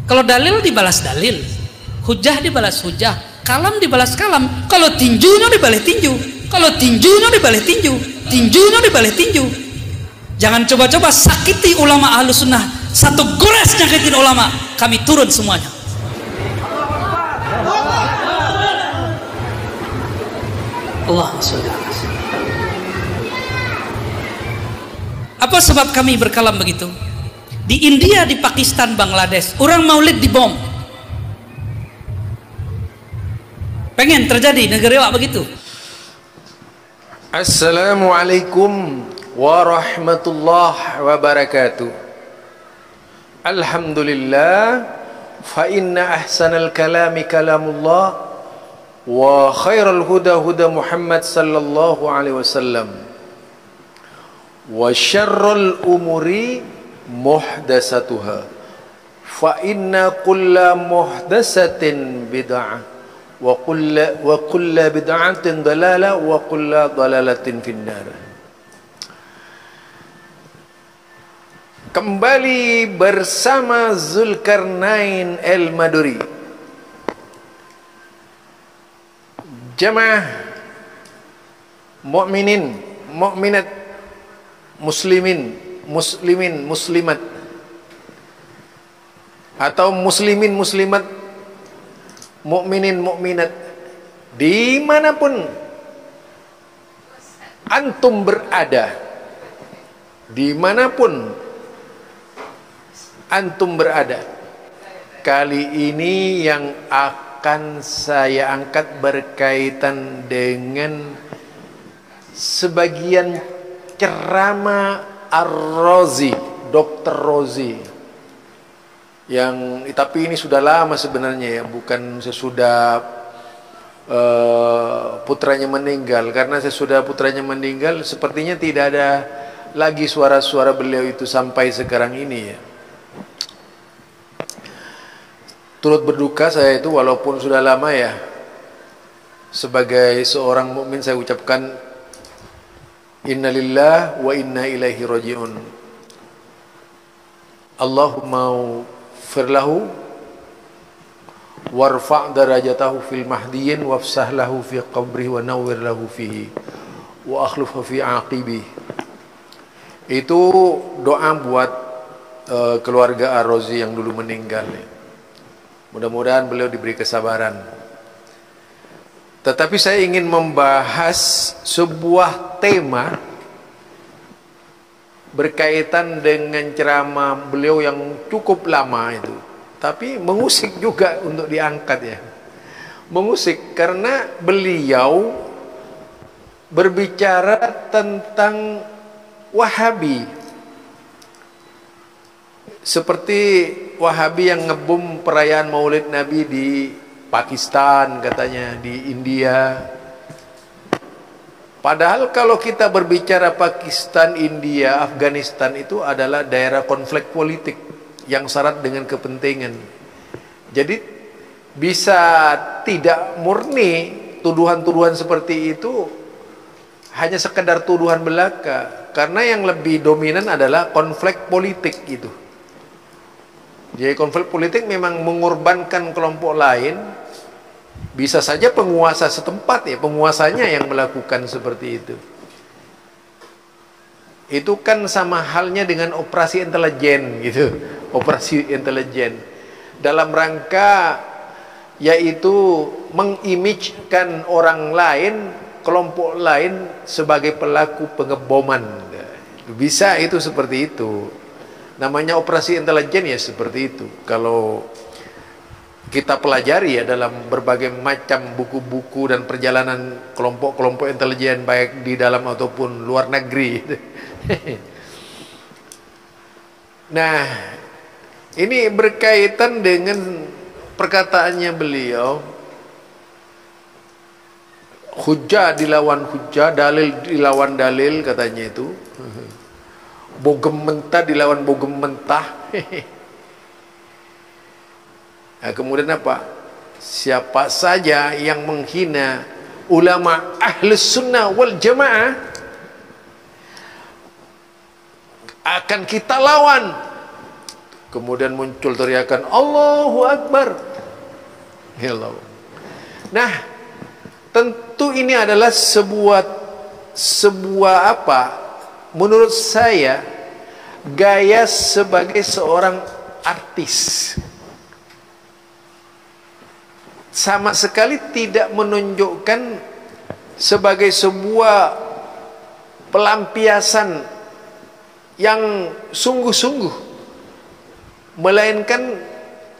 Kalau dalil dibalas dalil, hujah dibalas hujah, kalam dibalas kalam. Kalau tinjunya dibalas tinju, kalau tinjunya dibalas tinju, tinjunya dibalas tinju. Jangan coba-coba sakiti ulama ahlu sunnah. Satu gores nyakitin ulama, kami turun semuanya. Allahumma sholli ala sayyidina. Apa sebab kami berkalam begitu? Di India, di Pakistan, Bangladesh, orang maulid dibom. Pengen terjadi negara begitu. Assalamualaikum warahmatullahi wabarakatuh. Alhamdulillah, fa inna ahsanal kalami kalamullah wa khairal huda huda Muhammad sallallahu alaihi wasallam wa syarrul umuri muhdasatuha fa inna kulla muhdasatin bid'ah wa kulla bid'atin dalalah wa kulla dalalatin finnar. Kembali bersama Zulkarnain Al-Maduri, jamaah mukminin, mukminat, muslimin, muslimat, atau muslimin, muslimat, mukminin, mukminat, dimanapun antum berada, dimanapun antum berada, kali ini yang akan saya angkat berkaitan dengan sebagian ceramah Ar-Razi, Dr. Razi, yang tapi ini sudah lama sebenarnya ya, bukan sesudah putranya meninggal. Karena sesudah putranya meninggal sepertinya tidak ada lagi suara-suara beliau itu sampai sekarang ini ya. Turut berduka saya itu, walaupun sudah lama ya. Sebagai seorang mukmin saya ucapkan innalillah wa inna ilaihi raji'un. Allahumma firlahu warfa' darajatahu fil mahdiyin wafsah lahu fi qabrihi wa nawwir lahu fihi wa akhlifhu fi aqibi. Itu doa buat keluarga Ar-Razi yang dulu meninggal. Mudah-mudahan beliau diberi kesabaran. Tetapi saya ingin membahas sebuah tema berkaitan dengan ceramah beliau yang cukup lama itu. Tapi mengusik juga untuk diangkat ya. Mengusik karena beliau berbicara tentang Wahabi. Seperti Wahabi yang ngebom perayaan Maulid Nabi di Pakistan, katanya di India. Padahal kalau kita berbicara Pakistan, India, Afghanistan itu adalah daerah konflik politik yang syarat dengan kepentingan. Jadi bisa tidak murni tuduhan-tuduhan seperti itu hanya sekedar tuduhan belaka, karena yang lebih dominan adalah konflik politik itu. Jadi konflik politik memang mengorbankan kelompok lain. Bisa saja penguasa setempat ya, penguasanya yang melakukan seperti itu. Itu kan sama halnya dengan operasi intelijen gitu. Operasi intelijen dalam rangka yaitu mengimijkan orang lain, kelompok lain sebagai pelaku pengeboman. Bisa itu seperti itu. Namanya operasi intelijen ya seperti itu. Kalau kita pelajari ya dalam berbagai macam buku-buku dan perjalanan kelompok-kelompok intelijen baik di dalam ataupun luar negeri. Nah, ini berkaitan dengan perkataannya beliau, hujah dilawan hujah, dalil dilawan dalil katanya itu. Bogem mentah dilawan bogem mentah. Nah, kemudian apa? Siapa saja yang menghina ulama ahlus sunnah wal jamaah akan kita lawan. Kemudian muncul teriakan Allahu Akbar. Hello. Nah, tentu ini adalah sebuah apa? Menurut saya gaya sebagai seorang artis. Sama sekali tidak menunjukkan sebagai sebuah pelampiasan yang sungguh-sungguh, melainkan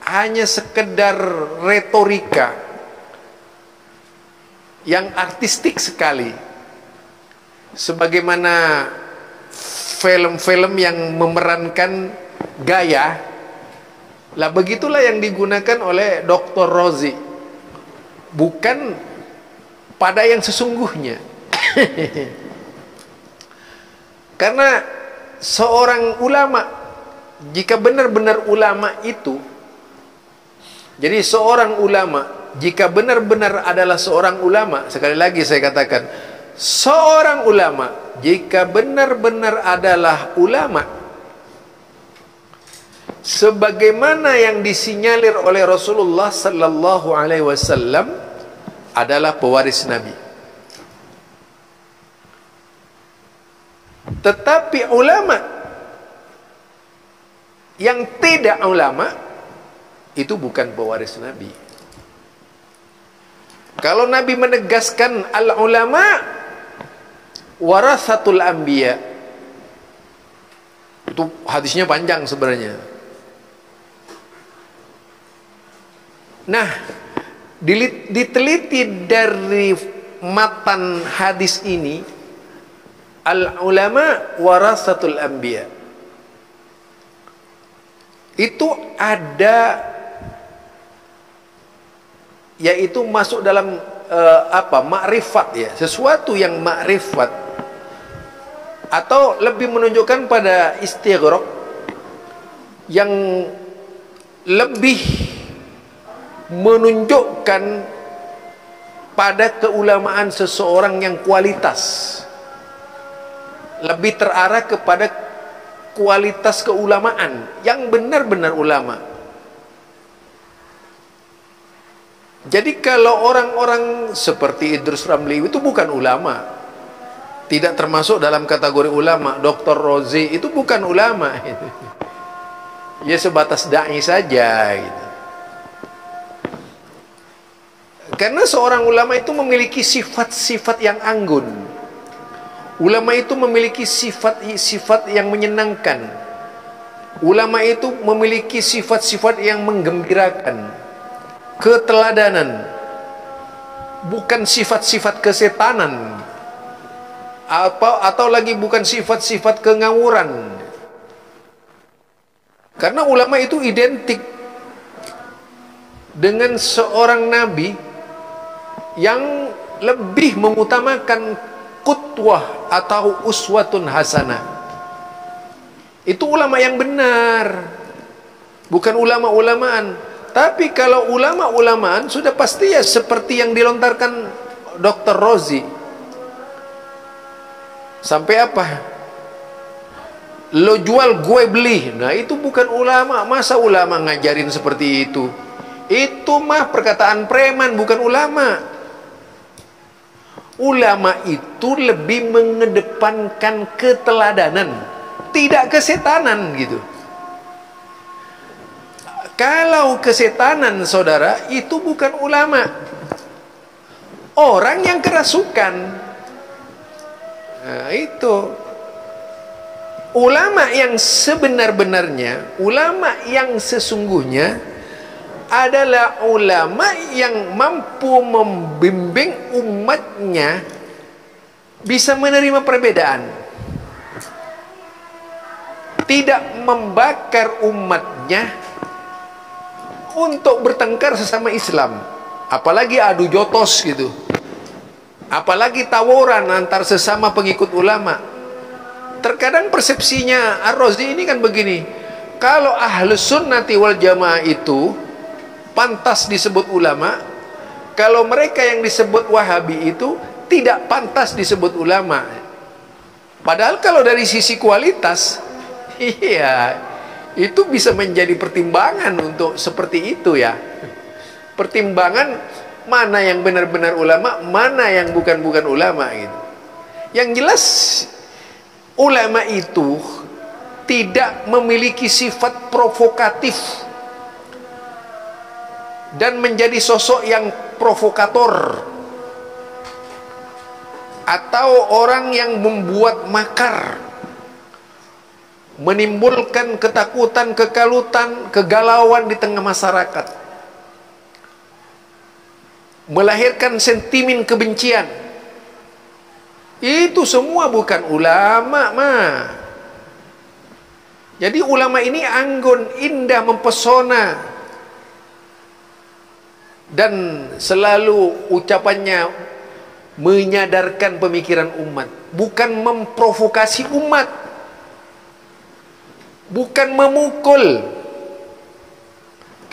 hanya sekedar retorika yang artistik sekali, sebagaimana film-film yang memerankan gaya. Lah begitulah yang digunakan oleh Dr. Rozi, bukan pada yang sesungguhnya. Karena seorang ulama, jika benar-benar ulama itu, jadi seorang ulama, jika benar-benar adalah seorang ulama, sekali lagi saya katakan, seorang ulama, jika benar-benar adalah ulama, sebagaimana yang disinyalir oleh Rasulullah sallallahu alaihi wasallam, adalah pewaris Nabi. Tetapi ulama yang tidak ulama itu bukan pewaris Nabi. Kalau Nabi menegaskan al-ulama warasatul anbiya, itu hadisnya panjang sebenarnya. Nah, diteliti dari matan hadis ini, al-ulama warasatul anbiya, itu ada, yaitu masuk dalam makrifat ya, sesuatu yang makrifat, atau lebih menunjukkan pada istighraq yang lebih menunjukkan pada keulamaan seseorang yang kualitas, lebih terarah kepada kualitas keulamaan yang benar-benar ulama. Jadi kalau orang-orang seperti Idrus Ramli itu bukan ulama, tidak termasuk dalam kategori ulama. Dr. Rozi itu bukan ulama, ya sebatas da'i saja gitu. Karena seorang ulama itu memiliki sifat-sifat yang anggun. Ulama itu memiliki sifat-sifat yang menyenangkan. Ulama itu memiliki sifat-sifat yang menggembirakan, keteladanan, bukan sifat-sifat kesetanan, atau lagi bukan sifat-sifat kengawuran. Karena ulama itu identik dengan seorang nabi yang lebih mengutamakan qudwah atau uswatun hasanah. Itu ulama yang benar, bukan ulama-ulamaan. Tapi kalau ulama-ulamaan sudah pasti ya seperti yang dilontarkan Dr. Rozi. Sampai apa? Lo jual gue beli. Nah itu bukan ulama. Masa ulama ngajarin seperti itu? Itu mah perkataan preman, bukan ulama. Ulama itu lebih mengedepankan keteladanan, tidak kesetanan gitu. Kalau kesetanan, saudara, itu bukan ulama. Orang yang kerasukan. Nah, itu. Ulama yang sebenar-benarnya, ulama yang sesungguhnya adalah ulama yang mampu membimbing umatnya bisa menerima perbedaan, tidak membakar umatnya untuk bertengkar sesama Islam, apalagi adu jotos gitu, apalagi tawuran antar sesama pengikut ulama. Terkadang persepsinya Ar-Razi ini kan begini, kalau Ahlus Sunnati wal Jamaah itu pantas disebut ulama, kalau mereka yang disebut Wahabi itu tidak pantas disebut ulama. Padahal kalau dari sisi kualitas, iya, Itu bisa menjadi pertimbangan untuk seperti itu ya. Pertimbangan mana yang benar-benar ulama, mana yang bukan-bukan ulama gitu. Yang jelas ulama itu tidak memiliki sifat provokatif dan menjadi sosok yang provokator atau orang yang membuat makar, menimbulkan ketakutan, kekalutan, kegalauan di tengah masyarakat, melahirkan sentimen kebencian. Itu semua bukan ulama mah. Jadi ulama ini anggun, indah, mempesona, dan selalu ucapannya menyadarkan pemikiran umat, bukan memprovokasi umat, bukan memukul,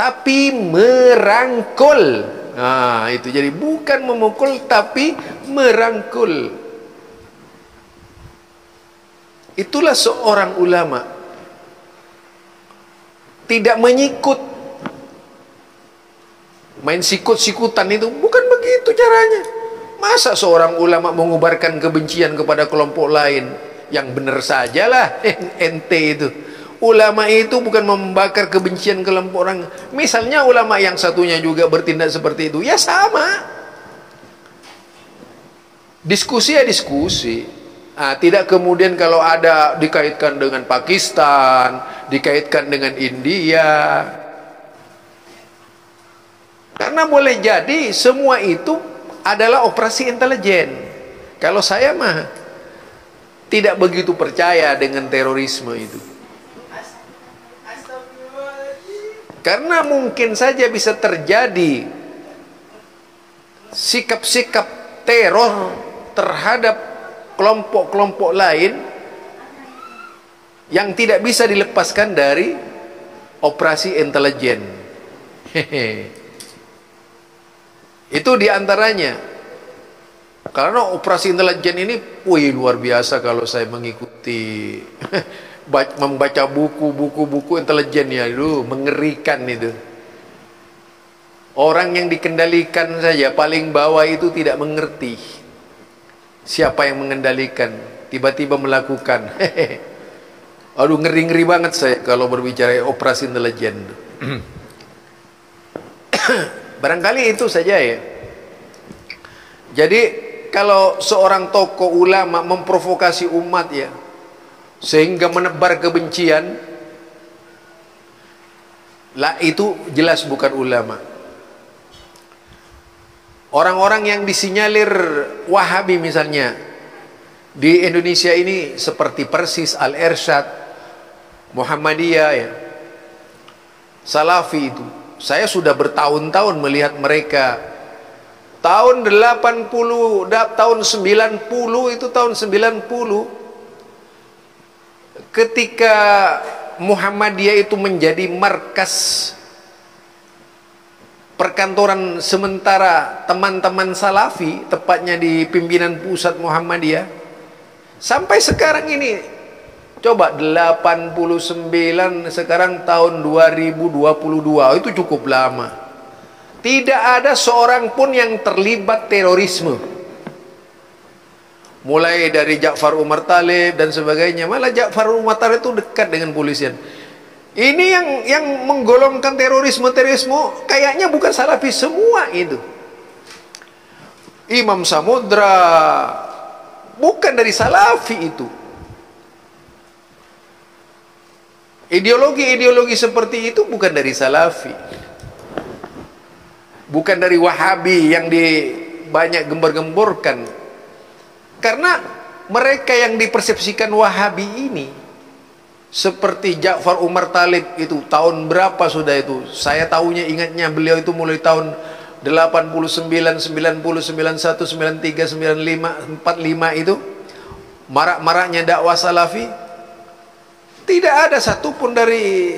tapi merangkul. Nah, itu jadi bukan memukul tapi merangkul. Itulah seorang ulama. Tidak menyikut, main sikut-sikutan itu bukan begitu caranya. Masa seorang ulama mengubarkan kebencian kepada kelompok lain? Yang benar sajalah ente itu. Ulama itu bukan membakar kebencian kelompok orang. Misalnya ulama yang satunya juga bertindak seperti itu, ya sama. Diskusi ya diskusi. Tidak kemudian kalau ada dikaitkan dengan Pakistan, dikaitkan dengan India. Karena boleh jadi semua itu adalah operasi intelijen. Kalau saya mah tidak begitu percaya dengan terorisme itu. Karena mungkin saja bisa terjadi sikap-sikap teror terhadap kelompok-kelompok lain yang tidak bisa dilepaskan dari operasi intelijen. Itu diantaranya. Karena operasi intelijen ini, wih, luar biasa kalau saya mengikuti, membaca buku-buku intelijen ya, itu mengerikan itu. Orang yang dikendalikan saja paling bawah itu tidak mengerti siapa yang mengendalikan, tiba-tiba melakukan. Aduh, ngeri-ngeri banget saya kalau berbicara operasi intelijen. Barangkali itu saja ya. Jadi kalau seorang tokoh ulama memprovokasi umat ya, sehingga menebar kebencian, lah itu jelas bukan ulama. Orang-orang yang disinyalir Wahabi misalnya di Indonesia ini seperti persis Al-Irsyad, Muhammadiyah ya, Salafi itu. Saya sudah bertahun-tahun melihat mereka. Tahun 80, tahun 90 itu tahun 90. Ketika Muhammadiyah itu menjadi markas perkantoran sementara teman-teman Salafi, tepatnya di pimpinan pusat Muhammadiyah. Sampai sekarang ini, coba 89, sekarang tahun 2022, itu cukup lama. Tidak ada seorang pun yang terlibat terorisme. Mulai dari Ja'far Umar Talib dan sebagainya. Malah Ja'far Umar Talib itu dekat dengan polisian. Ini yang menggolongkan terorisme kayaknya bukan Salafi semua itu. Imam Samudra bukan dari Salafi itu. Ideologi seperti itu bukan dari Salafi. Bukan dari Wahabi yang banyak gembar-gemborkan. Karena mereka yang dipersepsikan Wahabi ini, seperti Ja'far Umar Talib itu, tahun berapa sudah itu? Saya tahunya, ingatnya beliau itu mulai tahun 89, 90, 91, 93, 95, 45 itu. Marak-maraknya dakwah Salafi. Tidak ada satupun dari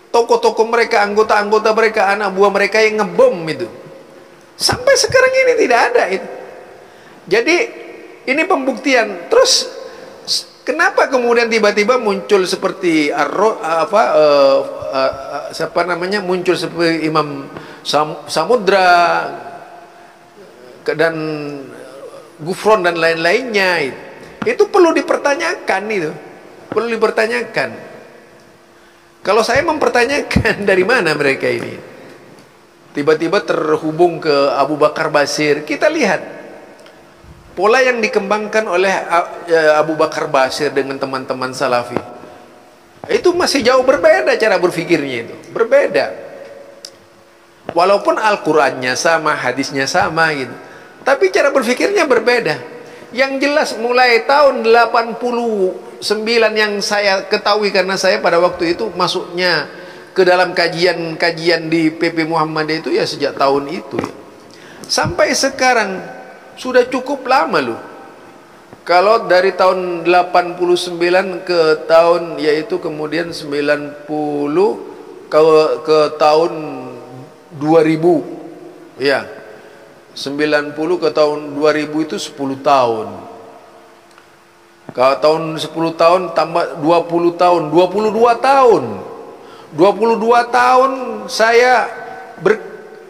tokoh-tokoh mereka, anggota-anggota mereka, anak buah mereka yang ngebom itu. Sampai sekarang ini tidak ada itu. Jadi ini pembuktian. Terus Kenapa kemudian tiba-tiba muncul seperti siapa namanya, muncul seperti Imam Samudra dan Gufron dan lain-lainnya? Itu perlu dipertanyakan, itu perlu dipertanyakan. Kalau saya mempertanyakan dari mana mereka ini tiba-tiba terhubung ke Abu Bakar Basir, kita lihat pola yang dikembangkan oleh Abu Bakar Basir dengan teman-teman Salafi itu masih jauh berbeda cara berpikirnya, itu berbeda. Walaupun Al-Qur'annya sama, hadisnya sama gitu, tapi cara berpikirnya berbeda. Yang jelas mulai tahun 89 yang saya ketahui, karena saya pada waktu itu masuknya ke dalam kajian-kajian di PP Muhammadiyah itu ya sejak tahun itu ya. Sampai sekarang sudah cukup lama loh. Kalau dari tahun 89 ke tahun, yaitu kemudian 90 ke tahun 2000 ya, 90 ke tahun 2000 itu 10 tahun. Kalau tahun 10 tahun tambah 20 tahun, 22 tahun. 22 tahun saya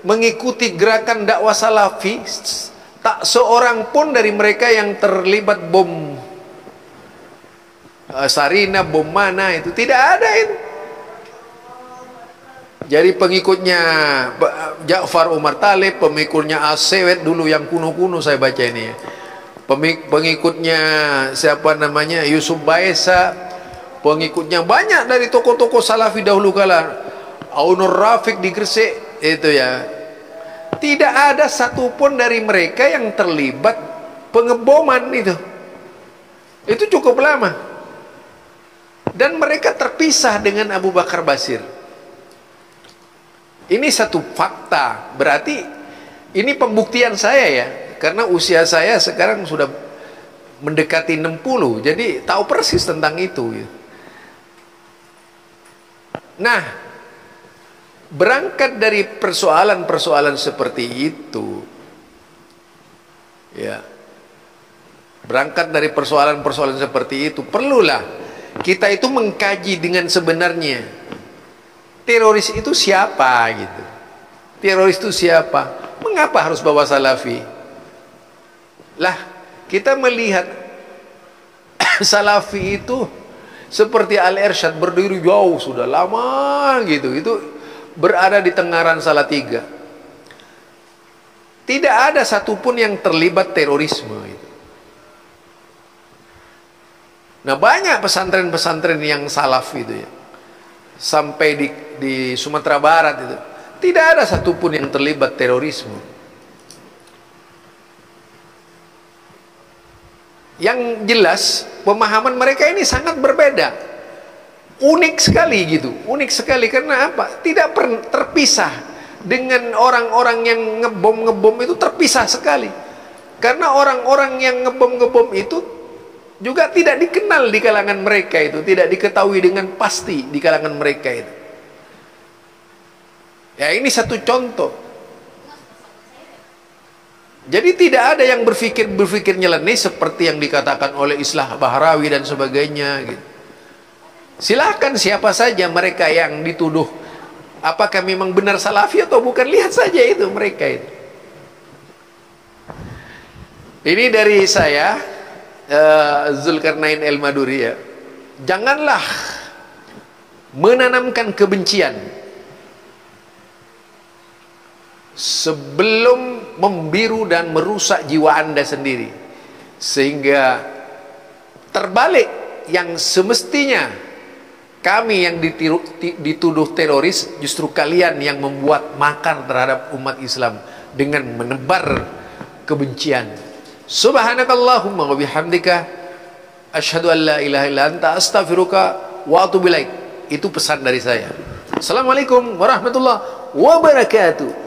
mengikuti gerakan dakwah Salafi. Tak seorang pun dari mereka yang terlibat bom Sarina, bom mana itu, tidak ada itu. Jadi pengikutnya Ja'far Umar Talib, pengikutnya As-Sewet dulu yang kuno-kuno saya baca ini ya. Pengikutnya siapa namanya, Yusuf Baesa, pengikutnya banyak dari tokoh-tokoh Salafi dahulu kala, Aunur Rafiq di Gresik itu ya. Tidak ada satupun dari mereka yang terlibat pengeboman itu. Itu cukup lama. Dan mereka terpisah dengan Abu Bakar Basir. Ini satu fakta. Berarti ini pembuktian saya ya. Karena usia saya sekarang sudah mendekati 60. Jadi tahu persis tentang itu. Nah, berangkat dari persoalan-persoalan seperti itu ya, berangkat dari persoalan-persoalan seperti itu, perlulah kita itu mengkaji dengan sebenarnya teroris itu siapa gitu. Teroris itu siapa? Mengapa harus bawa Salafi? Lah, kita melihat Salafi itu seperti Al-Irsyad, berdiri jauh sudah lama gitu. Itu berada di Tengaran Salatiga. Tidak ada satupun yang terlibat terorisme itu. Nah, banyak pesantren-pesantren yang salaf itu ya, sampai di Sumatera Barat itu, tidak ada satupun yang terlibat terorisme. Yang jelas pemahaman mereka ini sangat berbeda. Unik sekali gitu, unik sekali. Karena apa? Tidak terpisah dengan orang-orang yang ngebom itu, terpisah sekali. Karena orang-orang yang ngebom itu juga tidak dikenal di kalangan mereka itu, tidak diketahui dengan pasti di kalangan mereka itu. Ya, ini satu contoh. Jadi tidak ada yang berpikir nyeleneh seperti yang dikatakan oleh Islah Bahrawi dan sebagainya gitu. Silakan siapa saja mereka yang dituduh apakah memang benar Salafi atau bukan, lihat saja itu mereka itu. Ini dari saya, Zulkarnain El-Maduri ya. Janganlah menanamkan kebencian sebelum membiru dan merusak jiwa Anda sendiri, sehingga terbalik yang semestinya kami yang dituduh teroris, justru kalian yang membuat makar terhadap umat Islam dengan menebar kebencian. Subhanakallahumma wa bihamdika asyhadu an la ilaha illa anta astaghfiruka wa atubu ilaik. Itu pesan dari saya. Assalamualaikum warahmatullahi wabarakatuh.